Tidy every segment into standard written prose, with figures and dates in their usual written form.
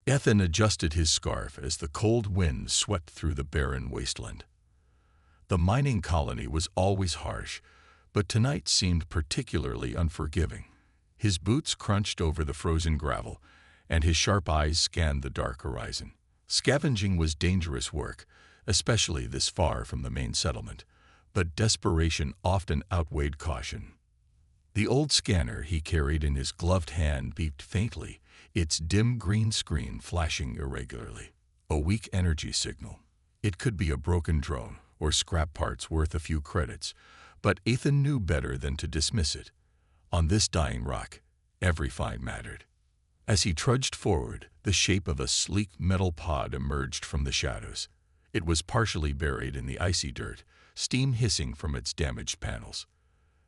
Ethan adjusted his scarf as the cold wind swept through the barren wasteland. The mining colony was always harsh, but tonight seemed particularly unforgiving. His boots crunched over the frozen gravel, and his sharp eyes scanned the dark horizon. Scavenging was dangerous work, especially this far from the main settlement, but desperation often outweighed caution. The old scanner he carried in his gloved hand beeped faintly, its dim green screen flashing irregularly. A weak energy signal. It could be a broken drone or scrap parts worth a few credits, but Ethan knew better than to dismiss it. On this dying rock, every find mattered. As he trudged forward, the shape of a sleek metal pod emerged from the shadows. It was partially buried in the icy dirt, steam hissing from its damaged panels.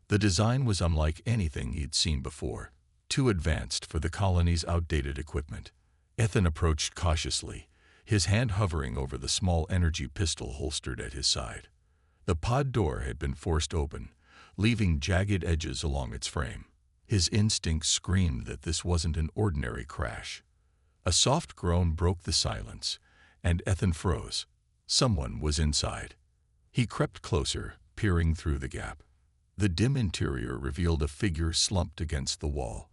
The design was unlike anything he'd seen before, too advanced for the colony's outdated equipment. Ethan approached cautiously, his hand hovering over the small energy pistol holstered at his side. The pod door had been forced open, leaving jagged edges along its frame. His instincts screamed that this wasn't an ordinary crash. A soft groan broke the silence, and Ethan froze. Someone was inside. He crept closer, peering through the gap. The dim interior revealed a figure slumped against the wall,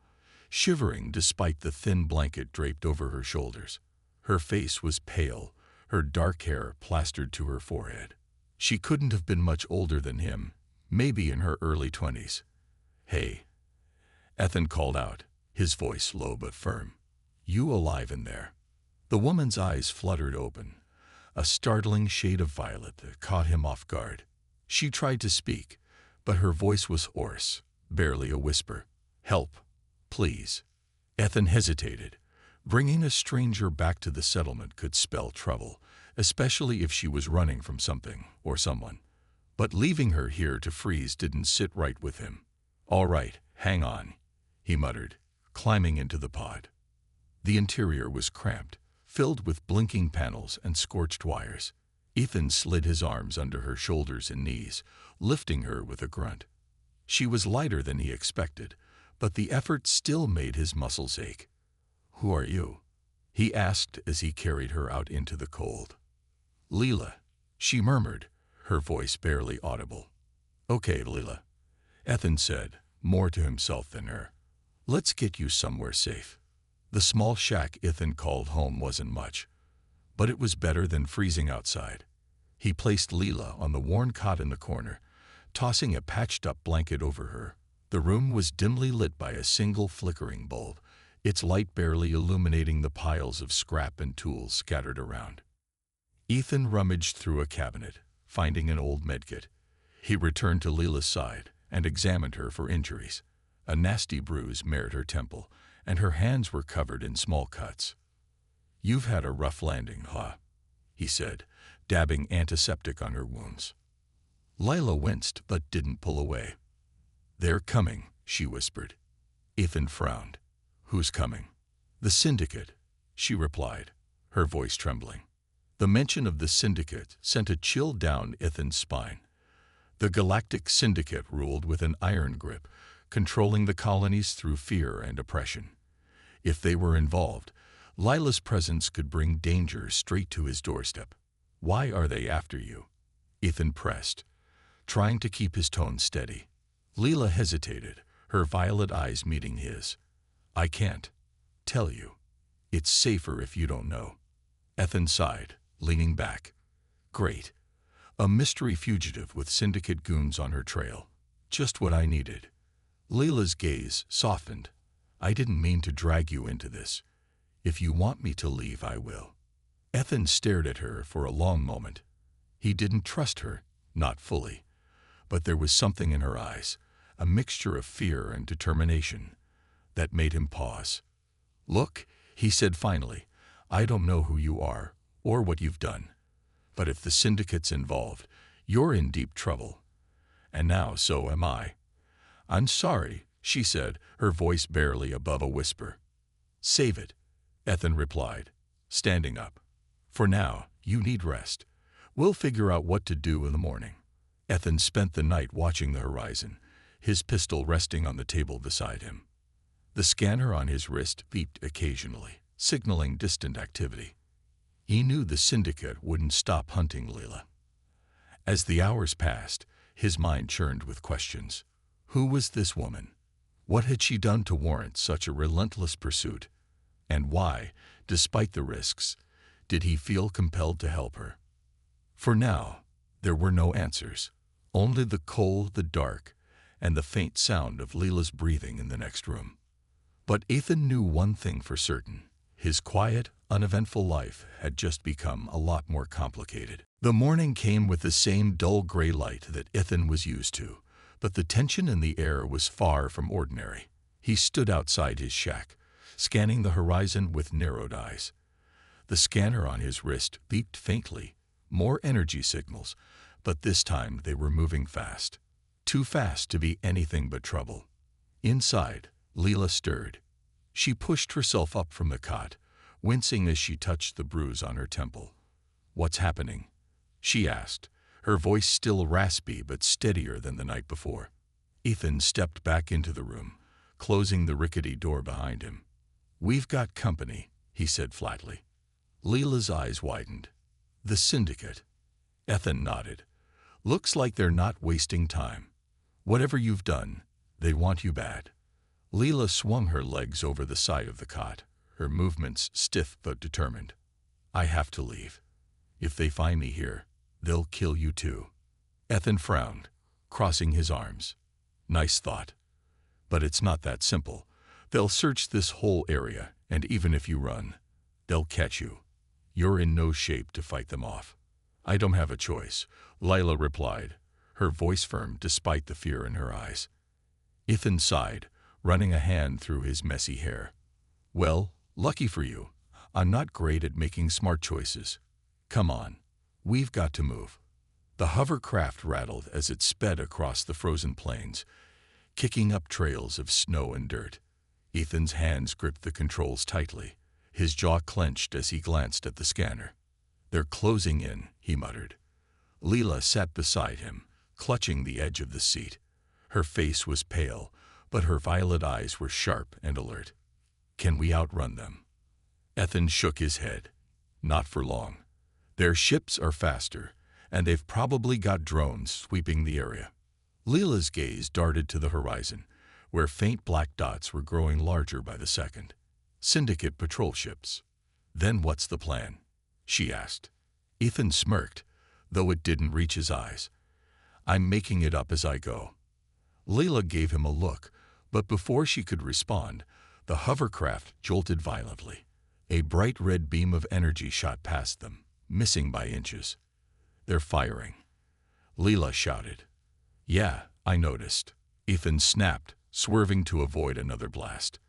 shivering despite the thin blanket draped over her shoulders. Her face was pale, her dark hair plastered to her forehead. She couldn't have been much older than him, maybe in her early 20s. "Hey," Ethan called out, his voice low but firm. "You alive in there?" The woman's eyes fluttered open, a startling shade of violet that caught him off guard. She tried to speak, but her voice was hoarse, barely a whisper. "Help, please." Ethan hesitated. Bringing a stranger back to the settlement could spell trouble, especially if she was running from something or someone. But leaving her here to freeze didn't sit right with him. "All right, hang on," he muttered, climbing into the pod. The interior was cramped, filled with blinking panels and scorched wires. Ethan slid his arms under her shoulders and knees, lifting her with a grunt. She was lighter than he expected, but the effort still made his muscles ache. "Who are you?" he asked as he carried her out into the cold. "Leela," she murmured, her voice barely audible. "Okay, Leela," Ethan said, more to himself than her. "Let's get you somewhere safe." The small shack Ethan called home wasn't much, but it was better than freezing outside. He placed Leela on the worn cot in the corner, tossing a patched-up blanket over her. The room was dimly lit by a single flickering bulb, its light barely illuminating the piles of scrap and tools scattered around. Ethan rummaged through a cabinet, finding an old medkit. He returned to Leela's side and examined her for injuries. A nasty bruise marred her temple, and her hands were covered in small cuts. "You've had a rough landing, huh?" he said, dabbing antiseptic on her wounds. Leela winced but didn't pull away. "They're coming," she whispered. Ethan frowned. "Who's coming?" "The Syndicate," she replied, her voice trembling. The mention of the Syndicate sent a chill down Ethan's spine. The Galactic Syndicate ruled with an iron grip, controlling the colonies through fear and oppression. If they were involved, Lila's presence could bring danger straight to his doorstep. "Why are they after you?" Ethan pressed, trying to keep his tone steady. Leela hesitated, her violet eyes meeting his. "I can't tell you. It's safer if you don't know." Ethan sighed, leaning back. "Great. A mystery fugitive with Syndicate goons on her trail. Just what I needed." Leela's gaze softened. "I didn't mean to drag you into this. If you want me to leave, I will." Ethan stared at her for a long moment. He didn't trust her, not fully. But there was something in her eyes, a mixture of fear and determination, that made him pause. "Look," he said finally, "I don't know who you are or what you've done. But if the Syndicate's involved, you're in deep trouble. And now so am I." "I'm sorry," she said, her voice barely above a whisper. "Save it," Ethan replied, standing up. "For now, you need rest. We'll figure out what to do in the morning." Ethan spent the night watching the horizon, his pistol resting on the table beside him. The scanner on his wrist beeped occasionally. signaling distant activity. He knew the syndicate wouldn't stop hunting Leela. As the hours passed, his mind churned with questions. Who was this woman? What had she done to warrant such a relentless pursuit? And why, despite the risks, did he feel compelled to help her? For now, there were no answers. Only the cold, the dark, and the faint sound of Leela's breathing in the next room. But Ethan knew one thing for certain. His quiet, uneventful life had just become a lot more complicated. The morning came with the same dull gray light that Ethan was used to, but the tension in the air was far from ordinary. He stood outside his shack, scanning the horizon with narrowed eyes. The scanner on his wrist beeped faintly, more energy signals, but this time they were moving fast. Too fast to be anything but trouble. Inside, Leela stirred. She pushed herself up from the cot, wincing as she touched the bruise on her temple. "What's happening?" she asked, her voice still raspy but steadier than the night before. Ethan stepped back into the room, closing the rickety door behind him. "We've got company," he said flatly. Leela's eyes widened. "The syndicate?" Ethan nodded. "Looks like they're not wasting time. Whatever you've done, they want you bad." Leela swung her legs over the side of the cot, her movements stiff but determined. "I have to leave. If they find me here, they'll kill you too." Ethan frowned, crossing his arms. "Nice thought. But it's not that simple. They'll search this whole area, and even if you run, they'll catch you. You're in no shape to fight them off." "I don't have a choice," Leela replied, her voice firm despite the fear in her eyes. Ethan sighed, running a hand through his messy hair. "Well, lucky for you. I'm not great at making smart choices. Come on, we've got to move." The hovercraft rattled as it sped across the frozen plains, kicking up trails of snow and dirt. Ethan's hands gripped the controls tightly, his jaw clenched as he glanced at the scanner. "They're closing in," he muttered. Leela sat beside him, clutching the edge of the seat. Her face was pale, but her violet eyes were sharp and alert. "Can we outrun them?" Ethan shook his head. "Not for long. Their ships are faster, and they've probably got drones sweeping the area." Leela's gaze darted to the horizon, where faint black dots were growing larger by the second. "Syndicate patrol ships." "Then what's the plan?" she asked. Ethan smirked, though it didn't reach his eyes. "I'm making it up as I go." Leela gave him a look, but before she could respond, the hovercraft jolted violently. A bright red beam of energy shot past them, missing by inches. "They're firing," Leela shouted. "Yeah, I noticed." Ethan snapped, swerving to avoid another blast.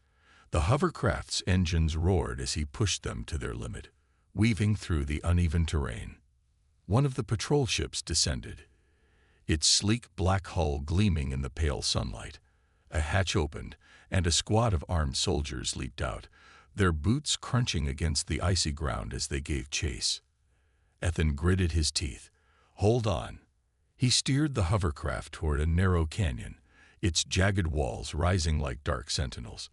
The hovercraft's engines roared as he pushed them to their limit, weaving through the uneven terrain. One of the patrol ships descended, its sleek black hull gleaming in the pale sunlight. A hatch opened, and a squad of armed soldiers leaped out, their boots crunching against the icy ground as they gave chase. Ethan gritted his teeth. "Hold on." He steered the hovercraft toward a narrow canyon, its jagged walls rising like dark sentinels.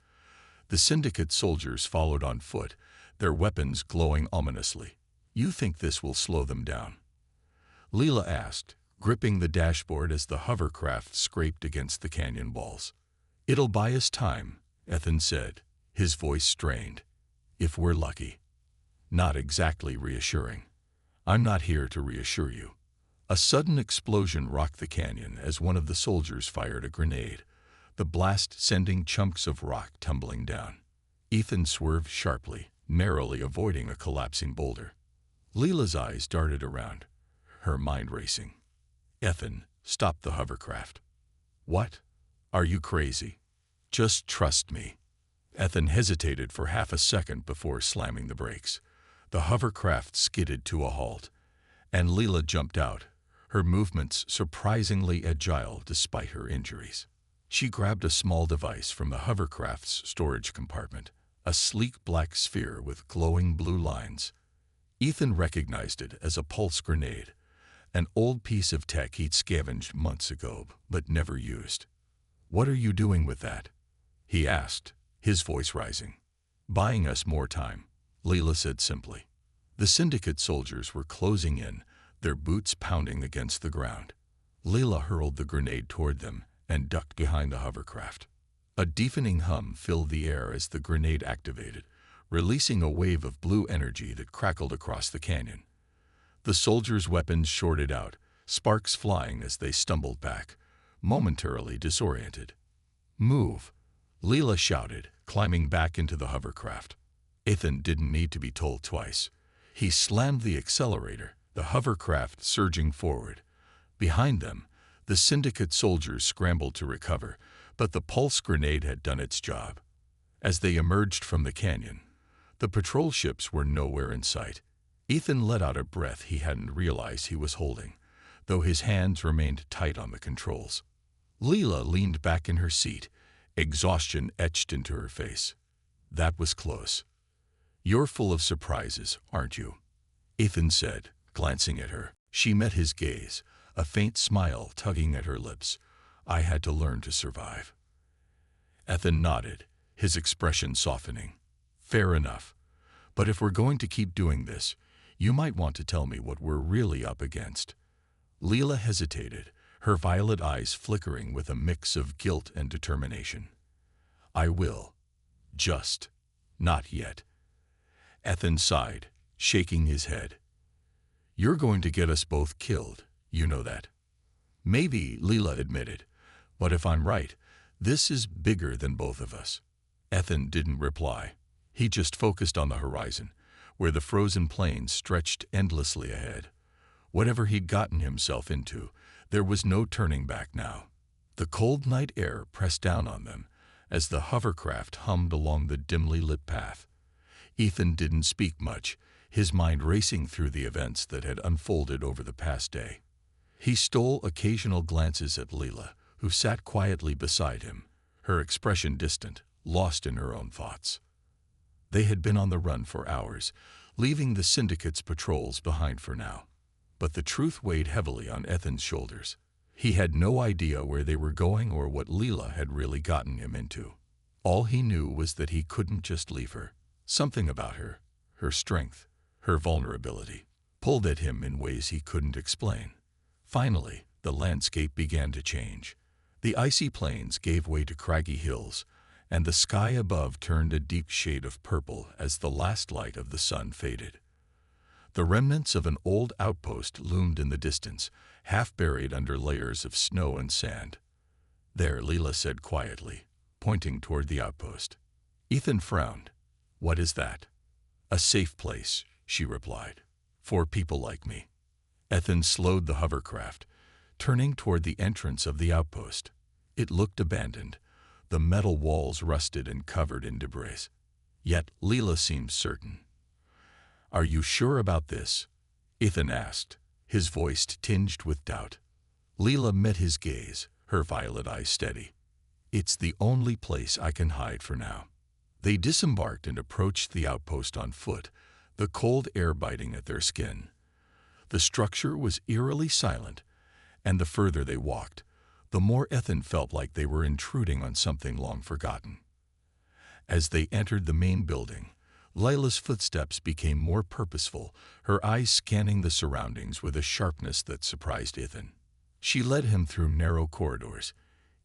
The syndicate soldiers followed on foot, their weapons glowing ominously. "You think this will slow them down?" Leela asked, gripping the dashboard as the hovercraft scraped against the canyon walls. "It'll buy us time," Ethan said, his voice strained. "If we're lucky." Not exactly reassuring. "I'm not here to reassure you." A sudden explosion rocked the canyon as one of the soldiers fired a grenade, the blast sending chunks of rock tumbling down. Ethan swerved sharply, narrowly avoiding a collapsing boulder. Leela's eyes darted around, her mind racing. "Ethan, stop the hovercraft." "What? Are you crazy?" "Just trust me." Ethan hesitated for half a second before slamming the brakes. The hovercraft skidded to a halt, and Leela jumped out, her movements surprisingly agile despite her injuries. She grabbed a small device from the hovercraft's storage compartment, a sleek black sphere with glowing blue lines. Ethan recognized it as a pulse grenade, an old piece of tech he'd scavenged months ago but never used. "What are you doing with that?" he asked, his voice rising. Buying us more time, Leela said simply. The syndicate soldiers were closing in, their boots pounding against the ground. Leela hurled the grenade toward them and ducked behind the hovercraft. A deafening hum filled the air as the grenade activated, releasing a wave of blue energy that crackled across the canyon. The soldiers' weapons shorted out, sparks flying as they stumbled back, momentarily disoriented. "Move!" Leela shouted, climbing back into the hovercraft. Ethan didn't need to be told twice. He slammed the accelerator, the hovercraft surging forward. Behind them, the syndicate soldiers scrambled to recover, but the pulse grenade had done its job. As they emerged from the canyon, the patrol ships were nowhere in sight. Ethan let out a breath he hadn't realized he was holding, though his hands remained tight on the controls. Leela leaned back in her seat, exhaustion etched into her face. "That was close. You're full of surprises, aren't you?" Ethan said, glancing at her. She met his gaze, a faint smile tugging at her lips. "I had to learn to survive." Ethan nodded, his expression softening. "Fair enough. But if we're going to keep doing this, you might want to tell me what we're really up against." Leela hesitated, her violet eyes flickering with a mix of guilt and determination. "I will. Just not yet." Ethan sighed, shaking his head. "You're going to get us both killed, you know that." "Maybe," Leela admitted. "But if I'm right, this is bigger than both of us." Ethan didn't reply. He just focused on the horizon, where the frozen plains stretched endlessly ahead. Whatever he'd gotten himself into, there was no turning back now. The cold night air pressed down on them as the hovercraft hummed along the dimly lit path. Ethan didn't speak much, his mind racing through the events that had unfolded over the past day. He stole occasional glances at Leela, who sat quietly beside him, her expression distant, lost in her own thoughts. They had been on the run for hours, leaving the syndicate's patrols behind for now. But the truth weighed heavily on Ethan's shoulders. He had no idea where they were going or what Leela had really gotten him into. All he knew was that he couldn't just leave her. Something about her, her strength, her vulnerability, pulled at him in ways he couldn't explain. Finally, the landscape began to change. The icy plains gave way to craggy hills, and the sky above turned a deep shade of purple as the last light of the sun faded. The remnants of an old outpost loomed in the distance, half buried under layers of snow and sand. "There," Leela said quietly, pointing toward the outpost. Ethan frowned. "What is that?" "A safe place," she replied, "for people like me." Ethan slowed the hovercraft, turning toward the entrance of the outpost. It looked abandoned, the metal walls rusted and covered in debris. Yet Leela seemed certain. "Are you sure about this?" Ethan asked, his voice tinged with doubt. Leela met his gaze, her violet eyes steady. "It's the only place I can hide for now." They disembarked and approached the outpost on foot, the cold air biting at their skin. The structure was eerily silent, and the further they walked, the more Ethan felt like they were intruding on something long forgotten. As they entered the main building, Layla's footsteps became more purposeful, her eyes scanning the surroundings with a sharpness that surprised Ethan. She led him through narrow corridors,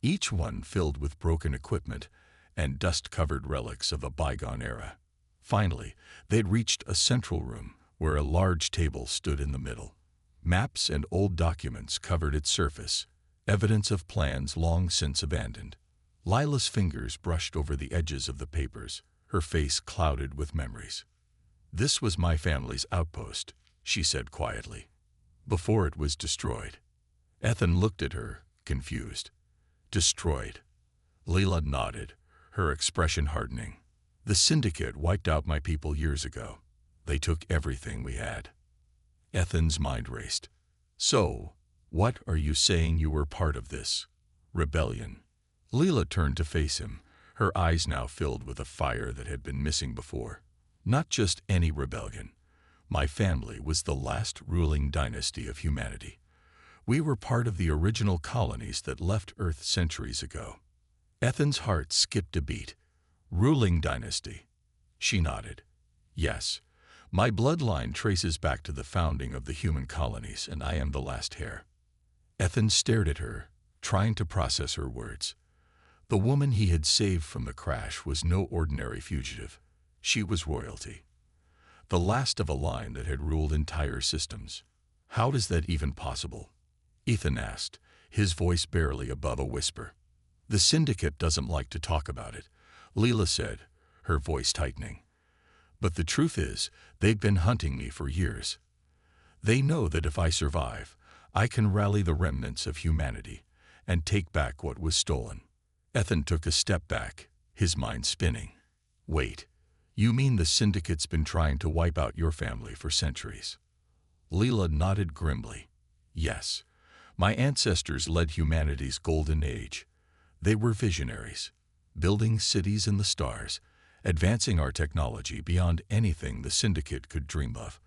each one filled with broken equipment and dust-covered relics of a bygone era. Finally, they'd reached a central room where a large table stood in the middle. Maps and old documents covered its surface, evidence of plans long since abandoned. Lila's fingers brushed over the edges of the papers, her face clouded with memories. "This was my family's outpost," she said quietly, "before it was destroyed." Ethan looked at her, confused. "Destroyed?" Leela nodded, her expression hardening. "The syndicate wiped out my people years ago. They took everything we had." Ethan's mind raced. "So, what are you saying you were part of this rebellion?" Leela turned to face him, her eyes now filled with a fire that had been missing before. "Not just any rebellion. My family was the last ruling dynasty of humanity. We were part of the original colonies that left Earth centuries ago." Ethan's heart skipped a beat. Ruling dynasty. She nodded. Yes, my bloodline traces back to the founding of the human colonies, and I am the last heir. Ethan stared at her, trying to process her words. The woman he had saved from the crash was no ordinary fugitive. She was royalty. The last of a line that had ruled entire systems. How is that even possible? Ethan asked, his voice barely above a whisper. The Syndicate doesn't like to talk about it, Leela said, her voice tightening. But the truth is, they've been hunting me for years. They know that if I survive, I can rally the remnants of humanity and take back what was stolen. Ethan took a step back, his mind spinning. Wait, you mean the Syndicate's been trying to wipe out your family for centuries? Leela nodded grimly. Yes, my ancestors led humanity's golden age. They were visionaries, building cities in the stars, advancing our technology beyond anything the Syndicate could dream of.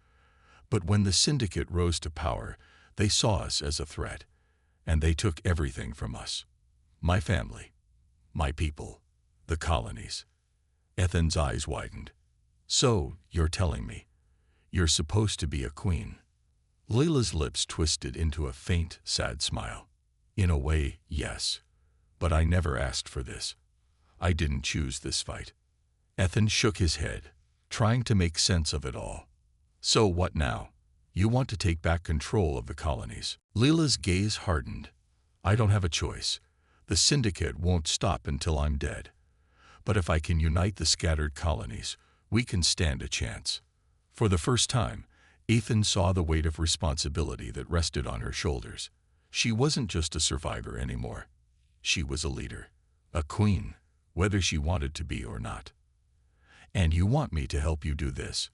But when the Syndicate rose to power, they saw us as a threat, and they took everything from us. My family, my people, the colonies. Ethan's eyes widened. So, you're telling me, you're supposed to be a queen? Leela's lips twisted into a faint, sad smile. In a way, yes. But I never asked for this. I didn't choose this fight. Ethan shook his head, trying to make sense of it all. So what now? You want to take back control of the colonies? Leela's gaze hardened. I don't have a choice. The Syndicate won't stop until I'm dead. But if I can unite the scattered colonies, we can stand a chance. For the first time, Ethan saw the weight of responsibility that rested on her shoulders. She wasn't just a survivor anymore. She was a leader, a queen, whether she wanted to be or not. And you want me to help you do this?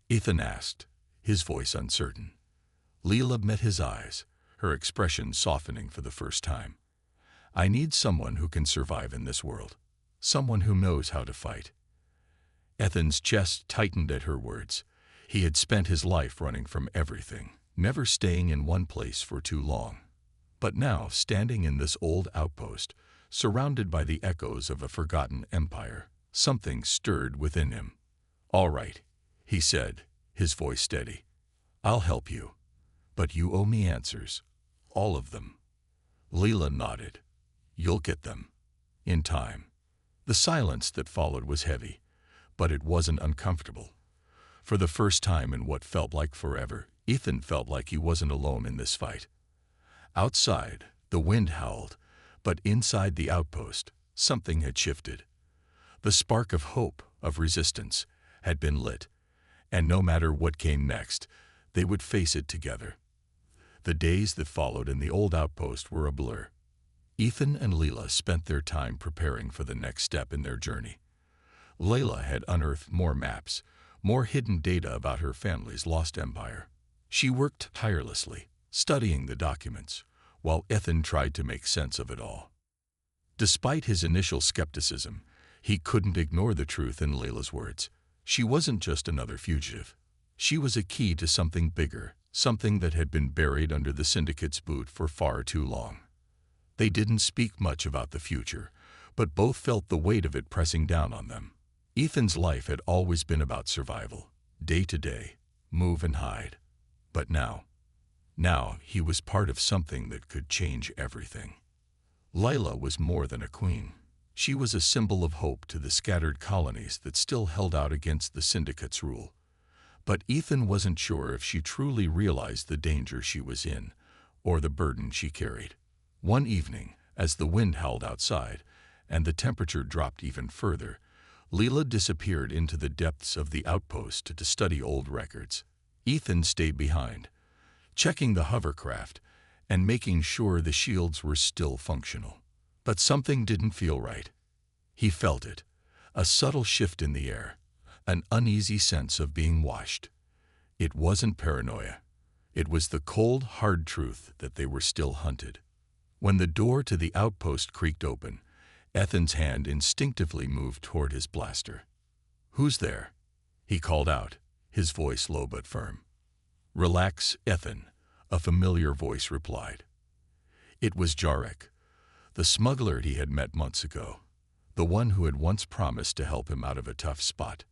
Ethan asked, his voice uncertain. Leela met his eyes, her expression softening for the first time. I need someone who can survive in this world, someone who knows how to fight. Ethan's chest tightened at her words. He had spent his life running from everything, never staying in one place for too long. But now, standing in this old outpost, surrounded by the echoes of a forgotten empire, something stirred within him. All right, he said, his voice steady. I'll help you. But you owe me answers. All of them. Leela nodded. You'll get them. In time. The silence that followed was heavy, but it wasn't uncomfortable. For the first time in what felt like forever, Ethan felt like he wasn't alone in this fight. Outside, the wind howled, but inside the outpost, something had shifted. The spark of hope, of resistance, had been lit, and no matter what came next, they would face it together. The days that followed in the old outpost were a blur. Ethan and Leela spent their time preparing for the next step in their journey. Leela had unearthed more maps, more hidden data about her family's lost empire. She worked tirelessly, studying the documents, while Ethan tried to make sense of it all. Despite his initial skepticism, he couldn't ignore the truth in Leela's words. She wasn't just another fugitive. She was a key to something bigger, something that had been buried under the Syndicate's boot for far too long. They didn't speak much about the future, but both felt the weight of it pressing down on them. Ethan's life had always been about survival, day to day, move and hide. But now he was part of something that could change everything. Leela was more than a queen. She was a symbol of hope to the scattered colonies that still held out against the Syndicate's rule. But Ethan wasn't sure if she truly realized the danger she was in, or the burden she carried. One evening, as the wind howled outside, and the temperature dropped even further, Leela disappeared into the depths of the outpost to study old records. Ethan stayed behind, checking the hovercraft and making sure the shields were still functional. But something didn't feel right. He felt it, a subtle shift in the air, an uneasy sense of being watched. It wasn't paranoia. It was the cold, hard truth that they were still hunted. When the door to the outpost creaked open, Ethan's hand instinctively moved toward his blaster. "Who's there?" he called out, his voice low but firm. "Relax, Ethan," a familiar voice replied. It was Jarek, the smuggler he had met months ago, the one who had once promised to help him out of a tough spot.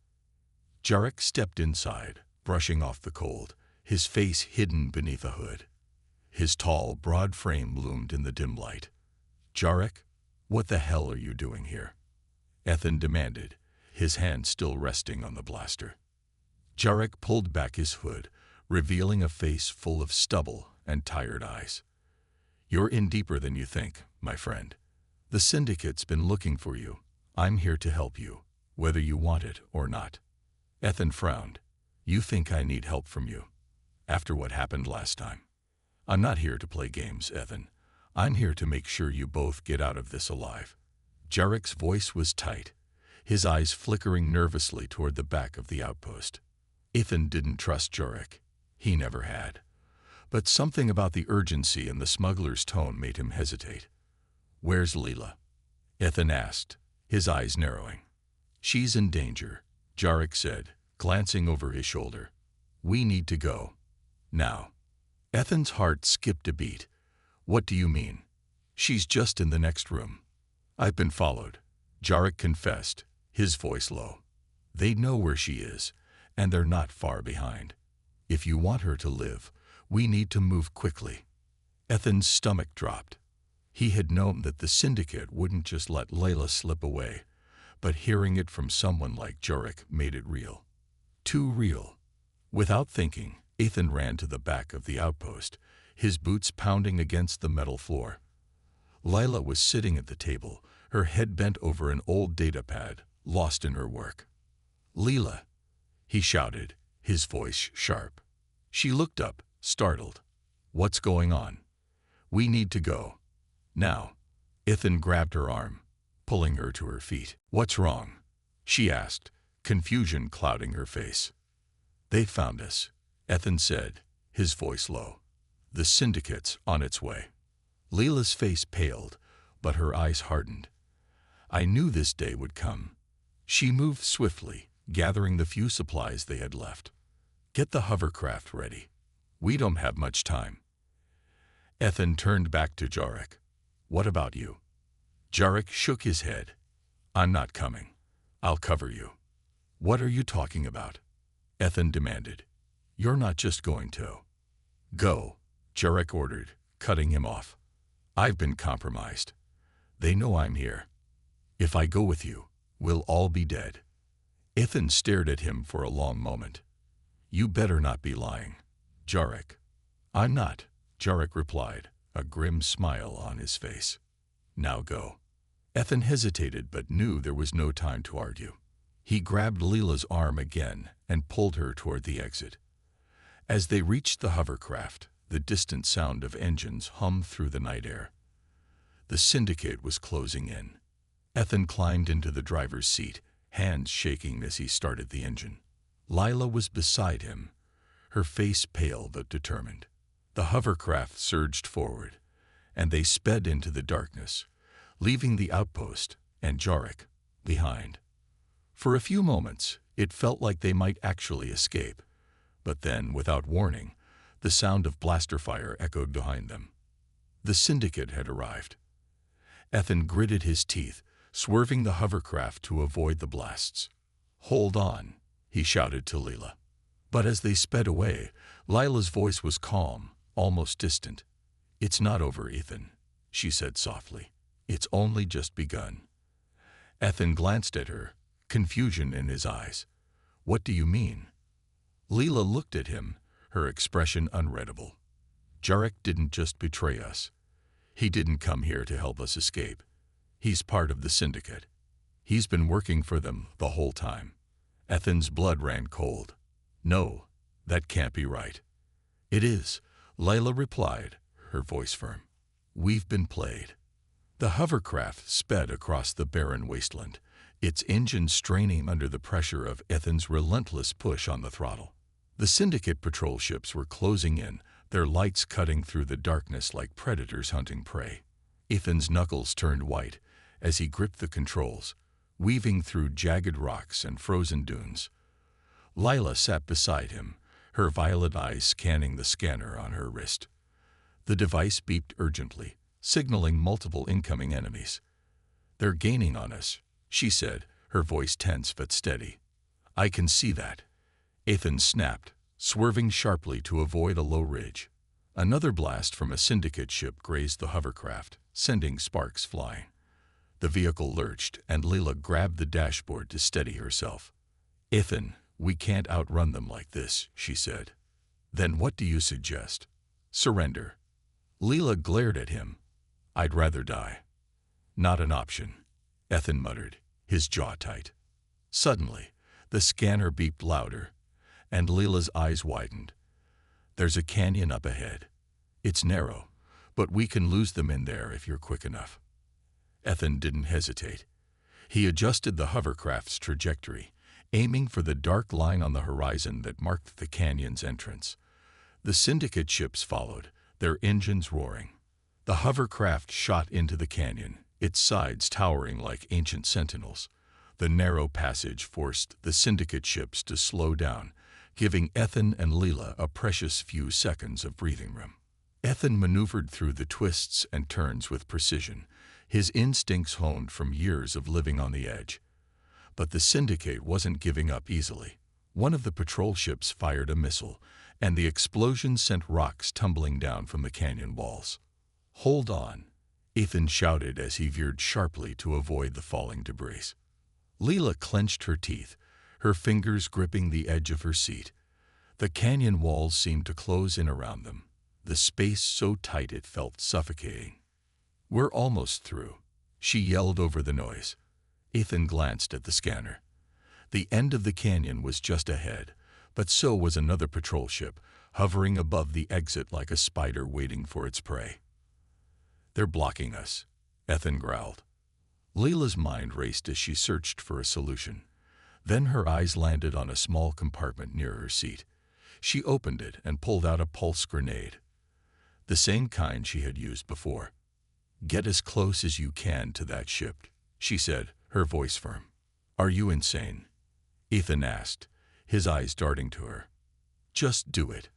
Jarek stepped inside, brushing off the cold, his face hidden beneath a hood. His tall, broad frame loomed in the dim light. "Jarek, what the hell are you doing here?" Ethan demanded, his hand still resting on the blaster. Jarek pulled back his hood, revealing a face full of stubble and tired eyes. "You're in deeper than you think, my friend. The Syndicate's been looking for you. I'm here to help you, whether you want it or not." Ethan frowned. "You think I need help from you? After what happened last time?" "I'm not here to play games, Ethan. I'm here to make sure you both get out of this alive." Jarek's voice was tight, his eyes flickering nervously toward the back of the outpost. Ethan didn't trust Jarek. He never had. But something about the urgency in the smuggler's tone made him hesitate. "Where's Leela?" Ethan asked, his eyes narrowing. "She's in danger," Jarek said, glancing over his shoulder. "We need to go. Now." Ethan's heart skipped a beat. "What do you mean?" "She's just in the next room." "I've been followed," Jarek confessed, his voice low. "They know where she is, and they're not far behind. If you want her to live, we need to move quickly." Ethan's stomach dropped. He had known that the Syndicate wouldn't just let Layla slip away, but hearing it from someone like Jarek made it real. Too real. Without thinking, Ethan ran to the back of the outpost, his boots pounding against the metal floor. Lila was sitting at the table, her head bent over an old data pad, lost in her work. "Leela!" he shouted, his voice sharp. She looked up, startled. "What's going on?" "We need to go. Now." Ethan grabbed her arm, pulling her to her feet. "What's wrong?" she asked, confusion clouding her face. "They found us," Ethan said, his voice low. "The Syndicate's on its way." Leela's face paled, but her eyes hardened. "I knew this day would come." She moved swiftly, gathering the few supplies they had left. "Get the hovercraft ready. We don't have much time." Ethan turned back to Jarek. "What about you?" Jarek shook his head. "I'm not coming. I'll cover you." "What are you talking about?" Ethan demanded. "You're not just going to." "Go," Jarek ordered, cutting him off. "I've been compromised. They know I'm here. If I go with you, we'll all be dead." Ethan stared at him for a long moment. "You better not be lying, Jarek." "I'm not," Jarek replied, a grim smile on his face. "Now go." Ethan hesitated but knew there was no time to argue. He grabbed Leela's arm again and pulled her toward the exit. As they reached the hovercraft, the distant sound of engines hummed through the night air. The Syndicate was closing in. Ethan climbed into the driver's seat, hands shaking as he started the engine. Lila was beside him, her face pale but determined. The hovercraft surged forward, and they sped into the darkness, leaving the outpost and Jarek behind. For a few moments, it felt like they might actually escape, but then, without warning, the sound of blaster fire echoed behind them. The Syndicate had arrived. Ethan gritted his teeth, swerving the hovercraft to avoid the blasts. "Hold on," he shouted to Leela. But as they sped away, Lila's voice was calm, almost distant. "It's not over, Ethan," she said softly. "It's only just begun." Ethan glanced at her, confusion in his eyes. "What do you mean?" Leela looked at him, her expression unreadable. "Jarek didn't just betray us. He didn't come here to help us escape. He's part of the Syndicate. He's been working for them the whole time." Ethan's blood ran cold. "No, that can't be right." "It is," Layla replied, her voice firm. "We've been played." The hovercraft sped across the barren wasteland, its engine straining under the pressure of Ethan's relentless push on the throttle. The Syndicate patrol ships were closing in, their lights cutting through the darkness like predators hunting prey. Ethan's knuckles turned white as he gripped the controls, weaving through jagged rocks and frozen dunes. Lila sat beside him, her violet eyes scanning the scanner on her wrist. The device beeped urgently, signaling multiple incoming enemies. "They're gaining on us," she said, her voice tense but steady. I can see that, Ethan snapped, swerving sharply to avoid a low ridge. Another blast from a syndicate ship grazed the hovercraft, sending sparks flying. The vehicle lurched, and Leela grabbed the dashboard to steady herself. Ethan, we can't outrun them like this, she said. Then what do you suggest? Surrender. Leela glared at him. I'd rather die. Not an option, Ethan muttered, his jaw tight. Suddenly, the scanner beeped louder, and Leela's eyes widened. There's a canyon up ahead. It's narrow, but we can lose them in there if you're quick enough. Ethan didn't hesitate. He adjusted the hovercraft's trajectory, aiming for the dark line on the horizon that marked the canyon's entrance. The syndicate ships followed, their engines roaring. The hovercraft shot into the canyon, its sides towering like ancient sentinels. The narrow passage forced the syndicate ships to slow down, giving Ethan and Leela a precious few seconds of breathing room. Ethan maneuvered through the twists and turns with precision, his instincts honed from years of living on the edge. But the syndicate wasn't giving up easily. One of the patrol ships fired a missile, and the explosion sent rocks tumbling down from the canyon walls. Hold on, Ethan shouted as he veered sharply to avoid the falling debris. Leela clenched her teeth, her fingers gripping the edge of her seat. The canyon walls seemed to close in around them, the space so tight it felt suffocating. We're almost through, she yelled over the noise. Ethan glanced at the scanner. The end of the canyon was just ahead, but so was another patrol ship, hovering above the exit like a spider waiting for its prey. They're blocking us, Ethan growled. Leela's mind raced as she searched for a solution. Then her eyes landed on a small compartment near her seat. She opened it and pulled out a pulse grenade. The same kind she had used before. Get as close as you can to that ship, she said, her voice firm. Are you insane? Ethan asked, his eyes darting to her. Just do it.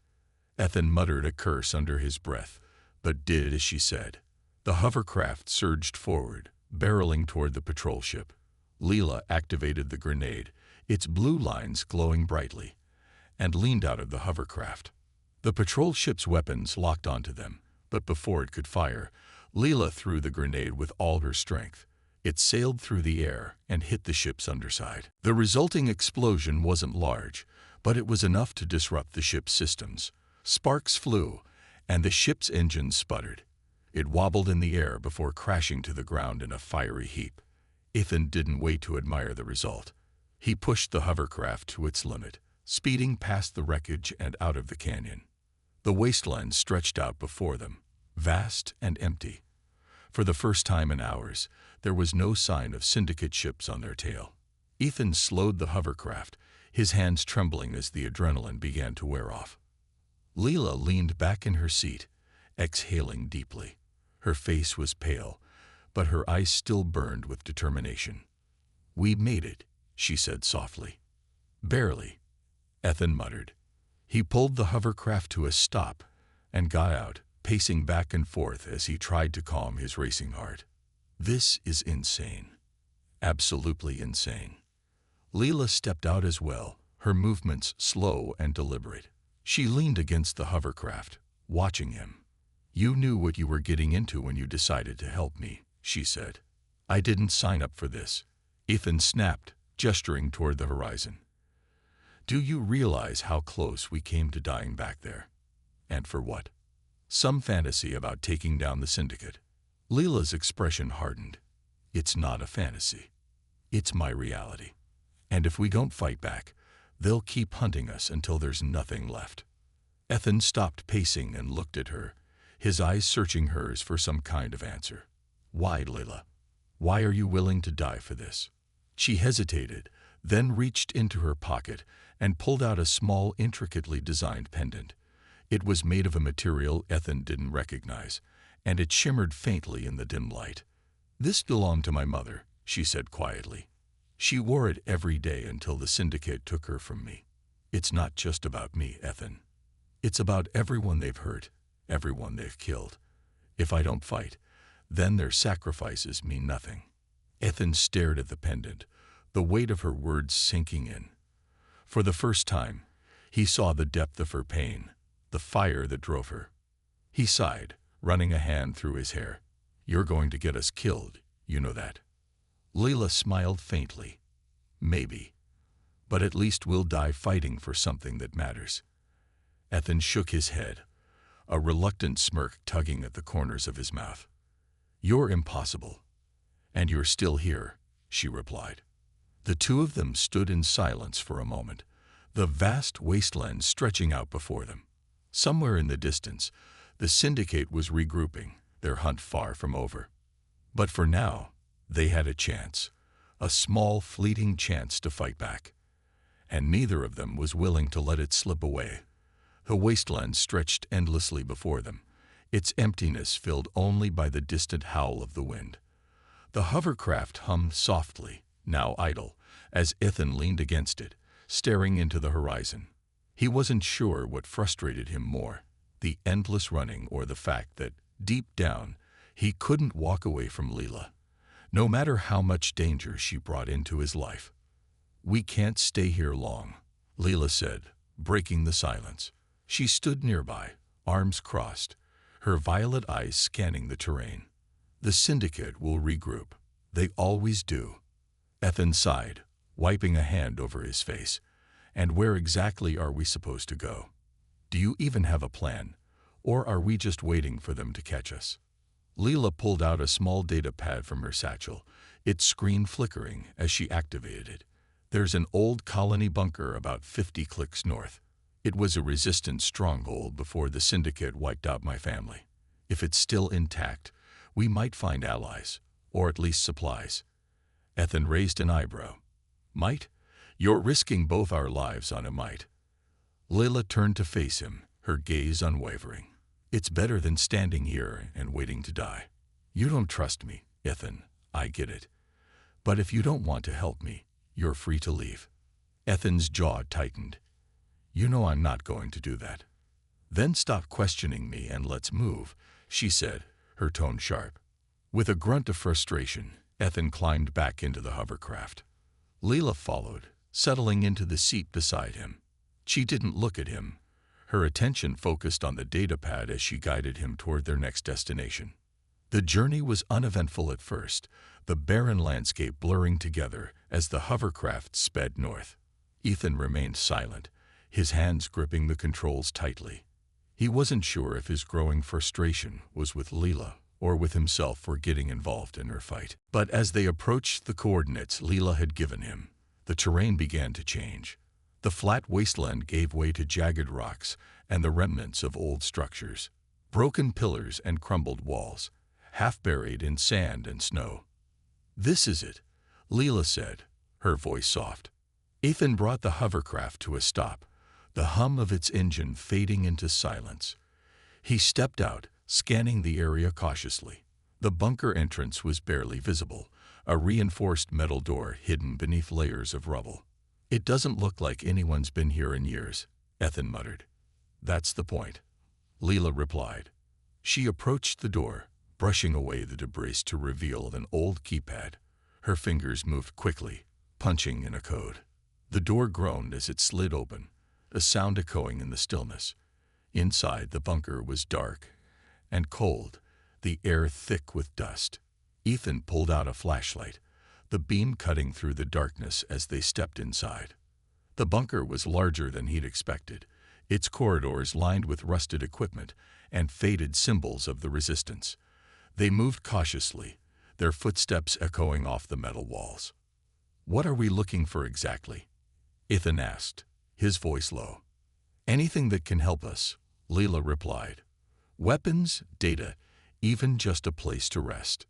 Ethan muttered a curse under his breath, but did as she said. The hovercraft surged forward, barreling toward the patrol ship. Leela activated the grenade, its blue lines glowing brightly, and leaned out of the hovercraft. The patrol ship's weapons locked onto them, but before it could fire, Leela threw the grenade with all her strength. It sailed through the air and hit the ship's underside. The resulting explosion wasn't large, but it was enough to disrupt the ship's systems. Sparks flew, and the ship's engines sputtered. It wobbled in the air before crashing to the ground in a fiery heap. Ethan didn't wait to admire the result. He pushed the hovercraft to its limit, speeding past the wreckage and out of the canyon. The wasteland stretched out before them, vast and empty. For the first time in hours, there was no sign of syndicate ships on their tail. Ethan slowed the hovercraft, his hands trembling as the adrenaline began to wear off. Leela leaned back in her seat, exhaling deeply. Her face was pale, but her eyes still burned with determination. We made it, she said softly. Barely, Ethan muttered. He pulled the hovercraft to a stop and got out, pacing back and forth as he tried to calm his racing heart. This is insane. Absolutely insane. Leela stepped out as well, her movements slow and deliberate. She leaned against the hovercraft, watching him. You knew what you were getting into when you decided to help me, she said. I didn't sign up for this. Ethan snapped, gesturing toward the horizon. Do you realize how close we came to dying back there? And for what? Some fantasy about taking down the syndicate. Leela's expression hardened. It's not a fantasy. It's my reality. And if we don't fight back, they'll keep hunting us until there's nothing left. Ethan stopped pacing and looked at her, his eyes searching hers for some kind of answer. Why, Leela? Why are you willing to die for this? She hesitated, then reached into her pocket and pulled out a small, intricately designed pendant. It was made of a material Ethan didn't recognize, and it shimmered faintly in the dim light. This belonged to my mother, she said quietly. She wore it every day until the syndicate took her from me. It's not just about me, Ethan. It's about everyone they've hurt, everyone they've killed. If I don't fight, then their sacrifices mean nothing. Ethan stared at the pendant, the weight of her words sinking in. For the first time, he saw the depth of her pain, the fire that drove her. He sighed, running a hand through his hair. "You're going to get us killed, you know that." Leela smiled faintly. "Maybe. But at least we'll die fighting for something that matters." Ethan shook his head, a reluctant smirk tugging at the corners of his mouth. "You're impossible. And you're still here," she replied. The two of them stood in silence for a moment, the vast wasteland stretching out before them. Somewhere in the distance, the syndicate was regrouping, their hunt far from over. But for now, they had a chance, a small, fleeting chance to fight back. And neither of them was willing to let it slip away. The wasteland stretched endlessly before them, its emptiness filled only by the distant howl of the wind. The hovercraft hummed softly, now idle, as Ethan leaned against it, staring into the horizon. He wasn't sure what frustrated him more, the endless running or the fact that, deep down, he couldn't walk away from Leela, no matter how much danger she brought into his life. "We can't stay here long," Leela said, breaking the silence. She stood nearby, arms crossed, her violet eyes scanning the terrain. "The syndicate will regroup. They always do." Ethan sighed, wiping a hand over his face. "And where exactly are we supposed to go? Do you even have a plan, or are we just waiting for them to catch us?" Leela pulled out a small data pad from her satchel, its screen flickering as she activated it. "There's an old colony bunker about 50 clicks north. It was a resistant stronghold before the syndicate wiped out my family. If it's still intact, we might find allies, or at least supplies." Ethan raised an eyebrow. "Might? You're risking both our lives on a might." Leela turned to face him, her gaze unwavering. "It's better than standing here and waiting to die. You don't trust me, Ethan, I get it. But if you don't want to help me, you're free to leave." Ethan's jaw tightened. "You know I'm not going to do that." "Then stop questioning me and let's move," she said, her tone sharp. With a grunt of frustration, Ethan climbed back into the hovercraft. Leela followed, settling into the seat beside him. She didn't look at him, her attention focused on the datapad as she guided him toward their next destination. The journey was uneventful at first, the barren landscape blurring together as the hovercraft sped north. Ethan remained silent, his hands gripping the controls tightly. He wasn't sure if his growing frustration was with Leela or with himself for getting involved in her fight. But as they approached the coordinates Leela had given him, the terrain began to change. The flat wasteland gave way to jagged rocks and the remnants of old structures, broken pillars and crumbled walls, half buried in sand and snow. "This is it," Leela said, her voice soft. Ethan brought the hovercraft to a stop, the hum of its engine fading into silence. He stepped out, scanning the area cautiously. The bunker entrance was barely visible, a reinforced metal door hidden beneath layers of rubble. "It doesn't look like anyone's been here in years," Ethan muttered. "That's the point," Leela replied. She approached the door, brushing away the debris to reveal an old keypad. Her fingers moved quickly, punching in a code. The door groaned as it slid open, a sound echoing in the stillness. Inside, the bunker was dark and cold, the air thick with dust. Ethan pulled out a flashlight, the beam cutting through the darkness as they stepped inside. The bunker was larger than he'd expected, its corridors lined with rusted equipment and faded symbols of the resistance. They moved cautiously, their footsteps echoing off the metal walls. "What are we looking for exactly?" Ethan asked, his voice low. "Anything that can help us," Leela replied. "Weapons, data, even just a place to rest."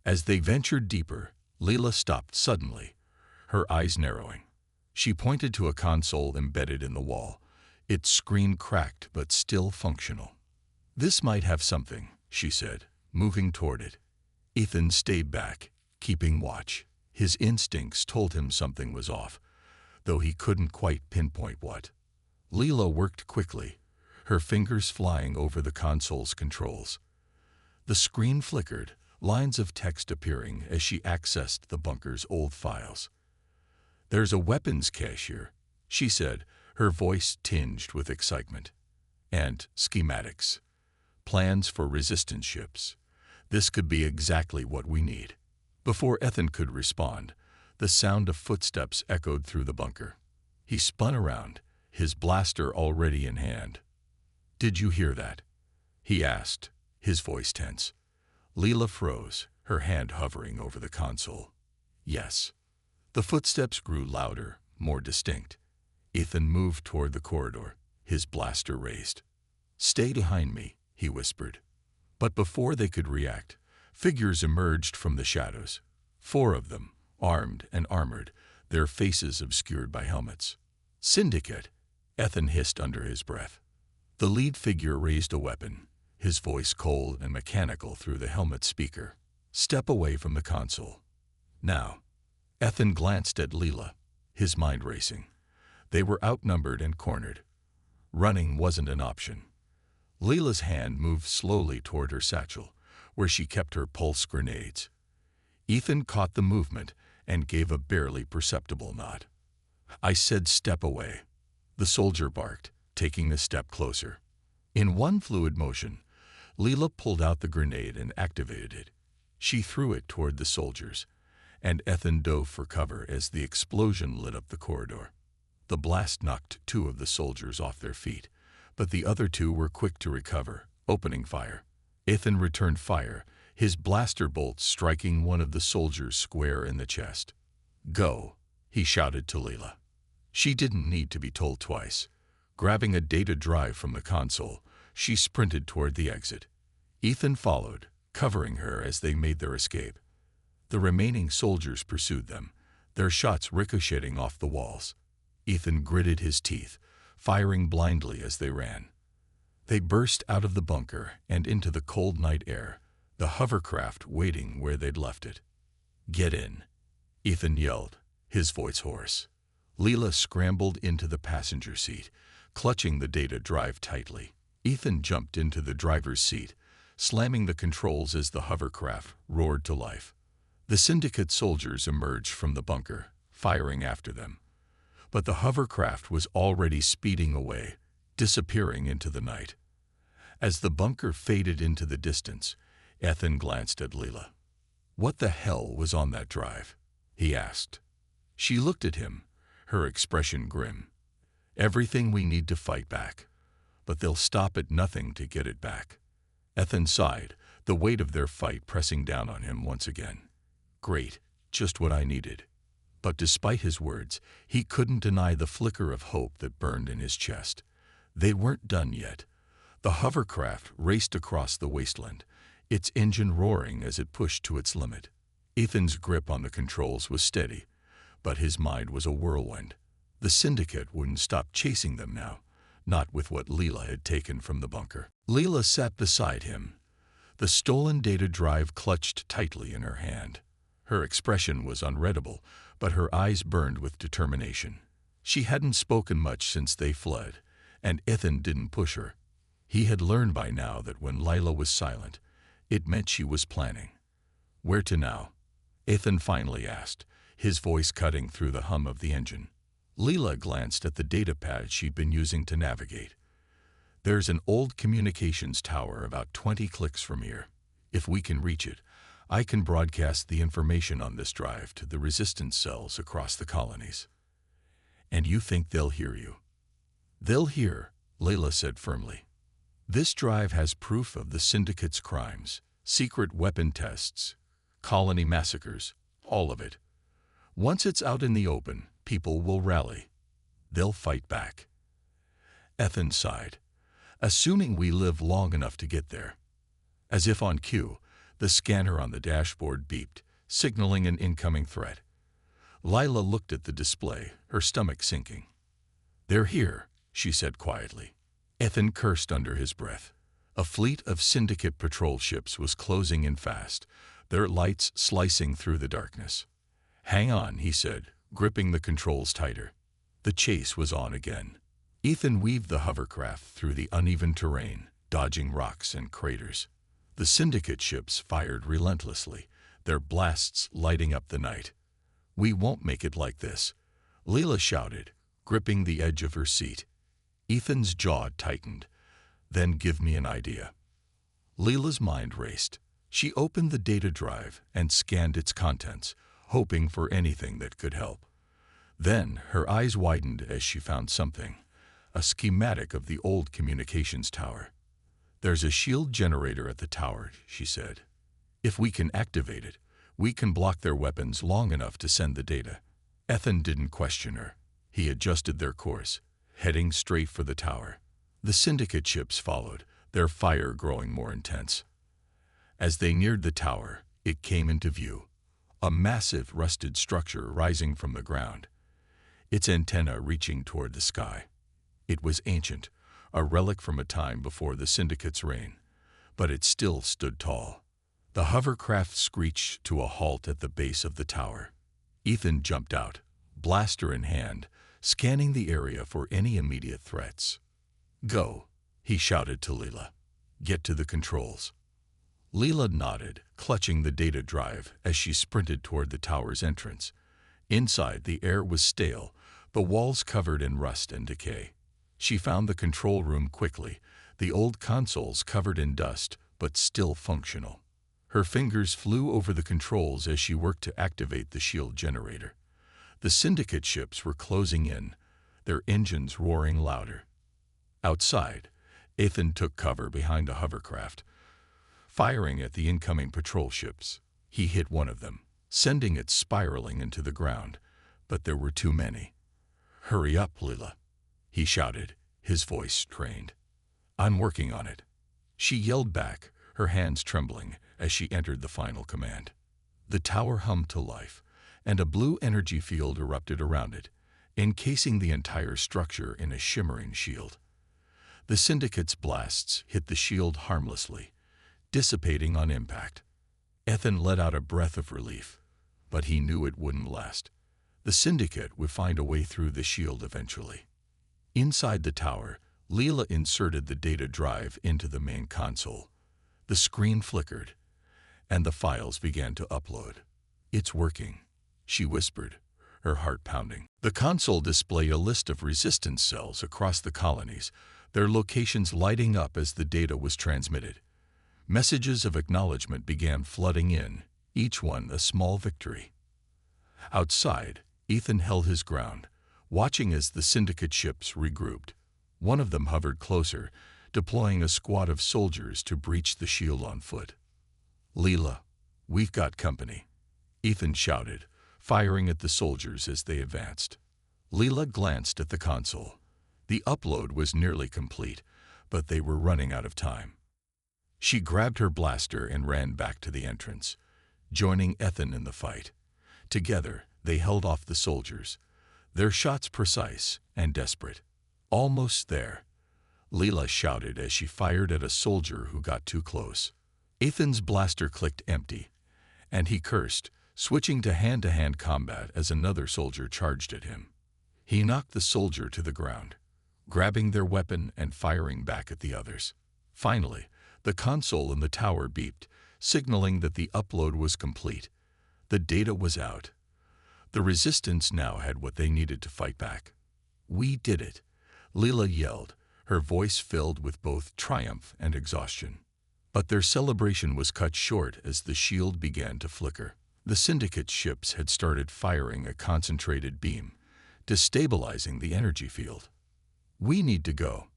As they ventured deeper, Leela stopped suddenly, her eyes narrowing. She pointed to a console embedded in the wall, its screen cracked but still functional. "This might have something," she said, moving toward it. Ethan stayed back, keeping watch. His instincts told him something was off, though he couldn't quite pinpoint what. Leela worked quickly, her fingers flying over the console's controls. The screen flickered, lines of text appearing as she accessed the bunker's old files. "There's a weapons cache here," she said, her voice tinged with excitement. And schematics. Plans for resistance ships. This could be exactly what we need. Before Ethan could respond, the sound of footsteps echoed through the bunker. He spun around, his blaster already in hand. "Did you hear that?" he asked, his voice tense. Leela froze, her hand hovering over the console. Yes. The footsteps grew louder, more distinct. Ethan moved toward the corridor, his blaster raised. "Stay behind me," he whispered. But before they could react, figures emerged from the shadows. 4 of them, armed and armored, their faces obscured by helmets. "Syndicate," Ethan hissed under his breath. The lead figure raised a weapon, his voice cold and mechanical through the helmet speaker. "Step away from the console. Now." Ethan glanced at Leela, his mind racing. They were outnumbered and cornered. Running wasn't an option. Leela's hand moved slowly toward her satchel, where she kept her pulse grenades. Ethan caught the movement and gave a barely perceptible nod. "I said step away," the soldier barked, taking a step closer. In one fluid motion, Leela pulled out the grenade and activated it. She threw it toward the soldiers, and Ethan dove for cover as the explosion lit up the corridor. The blast knocked 2 of the soldiers off their feet, but the other 2 were quick to recover, opening fire. Ethan returned fire, his blaster bolt striking one of the soldiers square in the chest. "Go," he shouted to Leela. She didn't need to be told twice. Grabbing a data drive from the console, she sprinted toward the exit. Ethan followed, covering her as they made their escape. The remaining soldiers pursued them, their shots ricocheting off the walls. Ethan gritted his teeth, firing blindly as they ran. They burst out of the bunker and into the cold night air, the hovercraft waiting where they'd left it. "Get in," Ethan yelled, his voice hoarse. Leela scrambled into the passenger seat, clutching the data drive tightly. Ethan jumped into the driver's seat, slamming the controls as the hovercraft roared to life. The Syndicate soldiers emerged from the bunker, firing after them. But the hovercraft was already speeding away, disappearing into the night. As the bunker faded into the distance, Ethan glanced at Leela. "What the hell was on that drive?" he asked. She looked at him, her expression grim. "Everything we need to fight back. But they'll stop at nothing to get it back." Ethan sighed, the weight of their fight pressing down on him once again. "Great, just what I needed." But despite his words, he couldn't deny the flicker of hope that burned in his chest. They weren't done yet. The hovercraft raced across the wasteland, its engine roaring as it pushed to its limit. Ethan's grip on the controls was steady, but his mind was a whirlwind. The Syndicate wouldn't stop chasing them now, not with what Leela had taken from the bunker. Leela sat beside him, the stolen data drive clutched tightly in her hand. Her expression was unreadable, but her eyes burned with determination. She hadn't spoken much since they fled, and Ethan didn't push her. He had learned by now that when Lila was silent, it meant she was planning. "Where to now?" Ethan finally asked, his voice cutting through the hum of the engine. Leela glanced at the data pad she'd been using to navigate. "There's an old communications tower about 20 clicks from here. If we can reach it, I can broadcast the information on this drive to the resistance cells across the colonies." "And you think they'll hear you?" "They'll hear," Leela said firmly. "This drive has proof of the Syndicate's crimes, secret weapon tests, colony massacres, all of it. Once it's out in the open, people will rally. They'll fight back." Ethan sighed. "Assuming we live long enough to get there." As if on cue, the scanner on the dashboard beeped, signaling an incoming threat. Lila looked at the display, her stomach sinking. "They're here," she said quietly. Ethan cursed under his breath. A fleet of Syndicate patrol ships was closing in fast, their lights slicing through the darkness. "Hang on," he said, gripping the controls tighter. The chase was on again. Ethan weaved the hovercraft through the uneven terrain, dodging rocks and craters. The Syndicate ships fired relentlessly, their blasts lighting up the night. "We won't make it like this," Leela shouted, gripping the edge of her seat. Ethan's jaw tightened. Then give me an idea. Leela's mind raced. She opened the data drive and scanned its contents, hoping for anything that could help. Then her eyes widened as she found something, a schematic of the old communications tower. There's a shield generator at the tower, she said. If we can activate it, we can block their weapons long enough to send the data. Ethan didn't question her. He adjusted their course, heading straight for the tower. The syndicate ships followed, their fire growing more intense. As they neared the tower, it came into view, a massive rusted structure rising from the ground, its antenna reaching toward the sky. It was ancient, a relic from a time before the syndicate's reign, but it still stood tall. The hovercraft screeched to a halt at the base of the tower. Ethan jumped out, blaster in hand, scanning the area for any immediate threats. Go, he shouted to Leela. Get to the controls. Leela nodded, clutching the data drive as she sprinted toward the tower's entrance. Inside, the air was stale, the walls covered in rust and decay. She found the control room quickly, the old consoles covered in dust, but still functional. Her fingers flew over the controls as she worked to activate the shield generator. The syndicate ships were closing in, their engines roaring louder. Outside, Ethan took cover behind a hovercraft, firing at the incoming patrol ships. He hit one of them, sending it spiraling into the ground, but there were too many. Hurry up, Leela, he shouted, his voice strained. I'm working on it. She yelled back, her hands trembling as she entered the final command. The tower hummed to life, and a blue energy field erupted around it, encasing the entire structure in a shimmering shield. The syndicate's blasts hit the shield harmlessly, dissipating on impact. Ethan let out a breath of relief, but he knew it wouldn't last. The syndicate would find a way through the shield eventually. Inside the tower, Leela inserted the data drive into the main console. The screen flickered, and the files began to upload. It's working, she whispered, her heart pounding. The console displayed a list of resistance cells across the colonies, their locations lighting up as the data was transmitted. Messages of acknowledgement began flooding in, each one a small victory. Outside, Ethan held his ground, watching as the syndicate ships regrouped. One of them hovered closer, deploying a squad of soldiers to breach the shield on foot. Leela, we've got company, Ethan shouted, firing at the soldiers as they advanced. Leela glanced at the console. The upload was nearly complete, but they were running out of time. She grabbed her blaster and ran back to the entrance, joining Ethan in the fight. Together, they held off the soldiers, their shots precise and desperate. Almost there, Leela shouted as she fired at a soldier who got too close. Ethan's blaster clicked empty, and he cursed, switching to hand-to-hand combat as another soldier charged at him. He knocked the soldier to the ground, grabbing their weapon and firing back at the others. Finally, the console in the tower beeped, signaling that the upload was complete. The data was out. The resistance now had what they needed to fight back. We did it, Leela yelled, her voice filled with both triumph and exhaustion. But their celebration was cut short as the shield began to flicker. The syndicate ships had started firing a concentrated beam, destabilizing the energy field. We need to go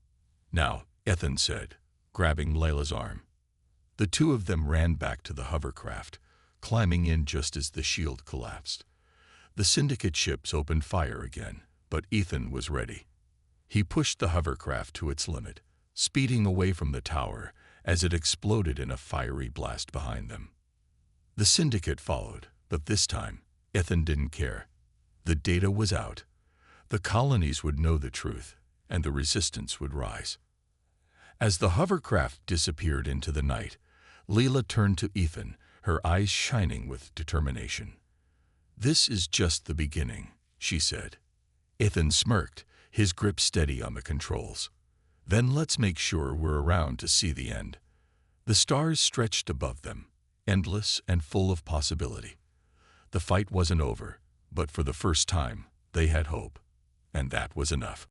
now, Ethan said, grabbing Layla's arm. The two of them ran back to the hovercraft, climbing in just as the shield collapsed. The syndicate ships opened fire again, but Ethan was ready. He pushed the hovercraft to its limit, speeding away from the tower as it exploded in a fiery blast behind them. The syndicate followed, but this time, Ethan didn't care. The data was out. The colonies would know the truth, and the resistance would rise. As the hovercraft disappeared into the night, Leela turned to Ethan, her eyes shining with determination. "This is just the beginning," she said. Ethan smirked, his grip steady on the controls. "Then let's make sure we're around to see the end." The stars stretched above them, endless and full of possibility. The fight wasn't over, but for the first time, they had hope. and that was enough.